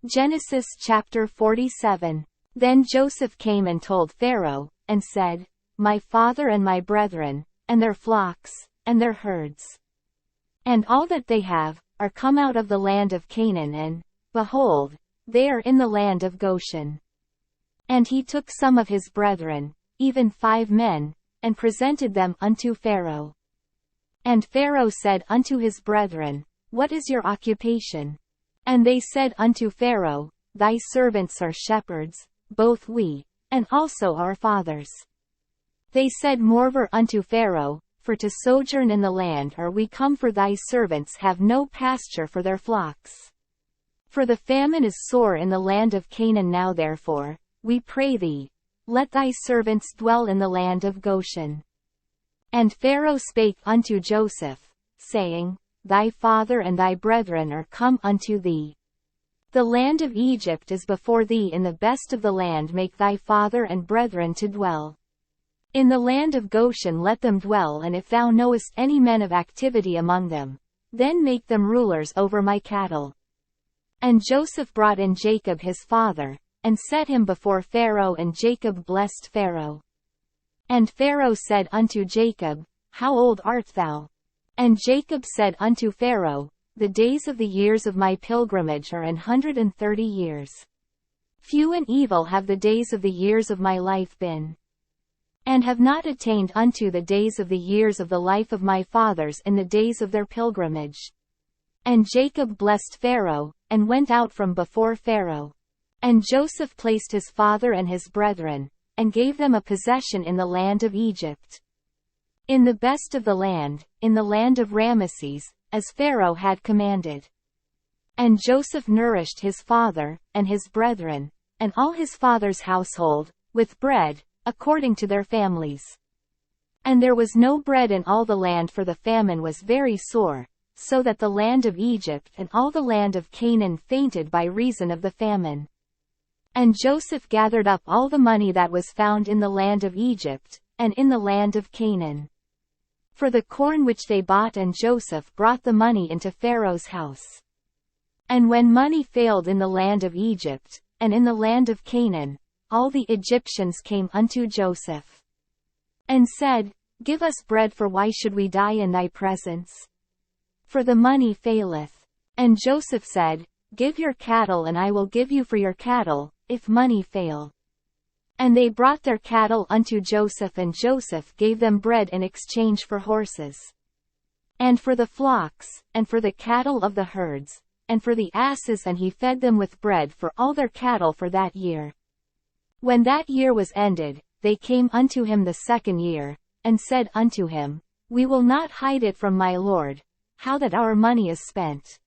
Genesis chapter 47. Then Joseph came and told Pharaoh, and said, My father and my brethren, and their flocks, and their herds, and all that they have, are come out of the land of Canaan, and, behold, they are in the land of Goshen. And he took some of his brethren, even 5 men, and presented them unto Pharaoh. And Pharaoh said unto his brethren, What is your occupation? And they said unto Pharaoh, Thy servants are shepherds, both we, and also our fathers. They said moreover unto Pharaoh, For to sojourn in the land are we come, for thy servants have no pasture for their flocks. For the famine is sore in the land of Canaan. Now therefore, we pray thee, let thy servants dwell in the land of Goshen. And Pharaoh spake unto Joseph, saying, Thy father and thy brethren are come unto thee. The land of Egypt is before thee. In the best of the land make thy father and brethren to dwell. In the land of Goshen let them dwell, and if thou knowest any men of activity among them, then make them rulers over my cattle. And Joseph brought in Jacob his father, and set him before Pharaoh, and Jacob blessed Pharaoh. And Pharaoh said unto Jacob, How old art thou? And Jacob said unto Pharaoh, The days of the years of my pilgrimage are 130 years. Few and evil have the days of the years of my life been, and have not attained unto the days of the years of the life of my fathers in the days of their pilgrimage. And Jacob blessed Pharaoh, and went out from before Pharaoh. And Joseph placed his father and his brethren, and gave them a possession in the land of Egypt, in the best of the land, in the land of Ramesses, as Pharaoh had commanded. And Joseph nourished his father, and his brethren, and all his father's household, with bread, according to their families. And there was no bread in all the land, for the famine was very sore, so that the land of Egypt and all the land of Canaan fainted by reason of the famine. And Joseph gathered up all the money that was found in the land of Egypt, and in the land of Canaan, for the corn which they bought, and Joseph brought the money into Pharaoh's house. And when money failed in the land of Egypt, and in the land of Canaan, all the Egyptians came unto Joseph, and said, Give us bread, for why should we die in thy presence? For the money faileth. And Joseph said, Give your cattle, and I will give you for your cattle, if money fail. And they brought their cattle unto Joseph, and Joseph gave them bread in exchange for horses, and for the flocks, and for the cattle of the herds, and for the asses, and he fed them with bread for all their cattle for that year. When that year was ended, they came unto him the second year, and said unto him, We will not hide it from my lord, how that our money is spent.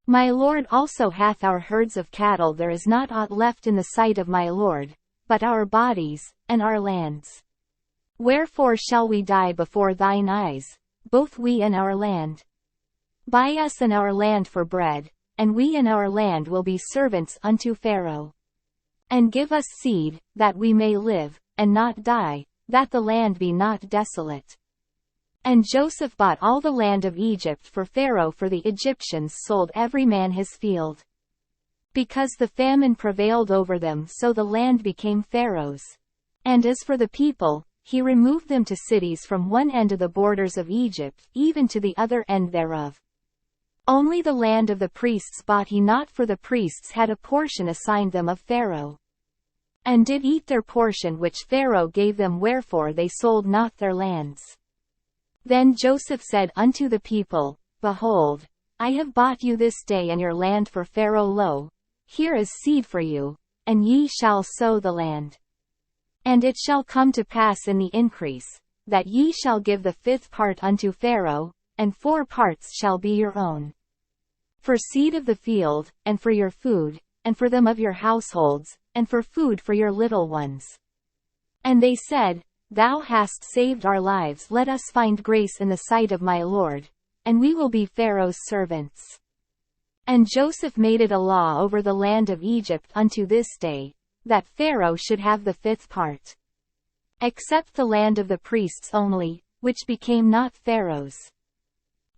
My lord also hath our herds of cattle. There is not aught left in the sight of my lord, but our bodies, and our lands. Wherefore shall we die before thine eyes, both we and our land? Buy us and our land for bread, and we and our land will be servants unto Pharaoh. And give us seed, that we may live, and not die, that the land be not desolate. And Joseph bought all the land of Egypt for Pharaoh, for the Egyptians sold every man his field. Because the famine prevailed over them, so the land became Pharaoh's. And as for the people, he removed them to cities from one end of the borders of Egypt, even to the other end thereof. Only the land of the priests bought he not, for the priests had a portion assigned them of Pharaoh, and did eat their portion which Pharaoh gave them, wherefore they sold not their lands. Then Joseph said unto the people, Behold, I have bought you this day and your land for Pharaoh. Lo, here is seed for you, and ye shall sow the land. And it shall come to pass in the increase, that ye shall give the 5th part unto Pharaoh, and 4 parts shall be your own, for seed of the field, and for your food, and for them of your households, and for food for your little ones. And they said, Thou hast saved our lives. Let us find grace in the sight of my lord, and we will be Pharaoh's servants. And Joseph made it a law over the land of Egypt unto this day, that Pharaoh should have the 5th part, except the land of the priests only, which became not Pharaoh's.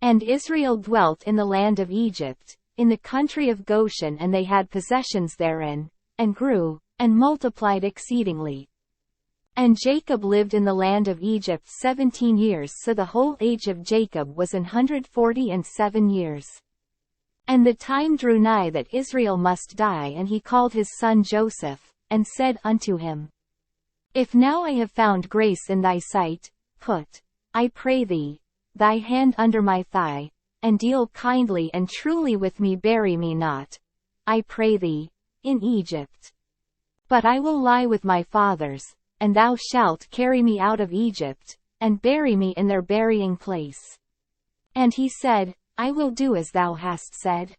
And Israel dwelt in the land of Egypt, in the country of Goshen, and they had possessions therein, and grew, and multiplied exceedingly. And Jacob lived in the land of Egypt 17 years, so the whole age of Jacob was 147 years. And the time drew nigh that Israel must die, and he called his son Joseph, and said unto him, If now I have found grace in thy sight, put, I pray thee, thy hand under my thigh, and deal kindly and truly with me, bury me not, I pray thee, in Egypt. But I will lie with my fathers, and thou shalt carry me out of Egypt, and bury me in their burying place. And he said, I will do as thou hast said.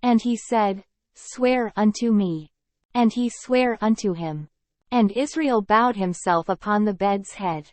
And he said, Swear unto me. And he sware unto him. And Israel bowed himself upon the bed's head.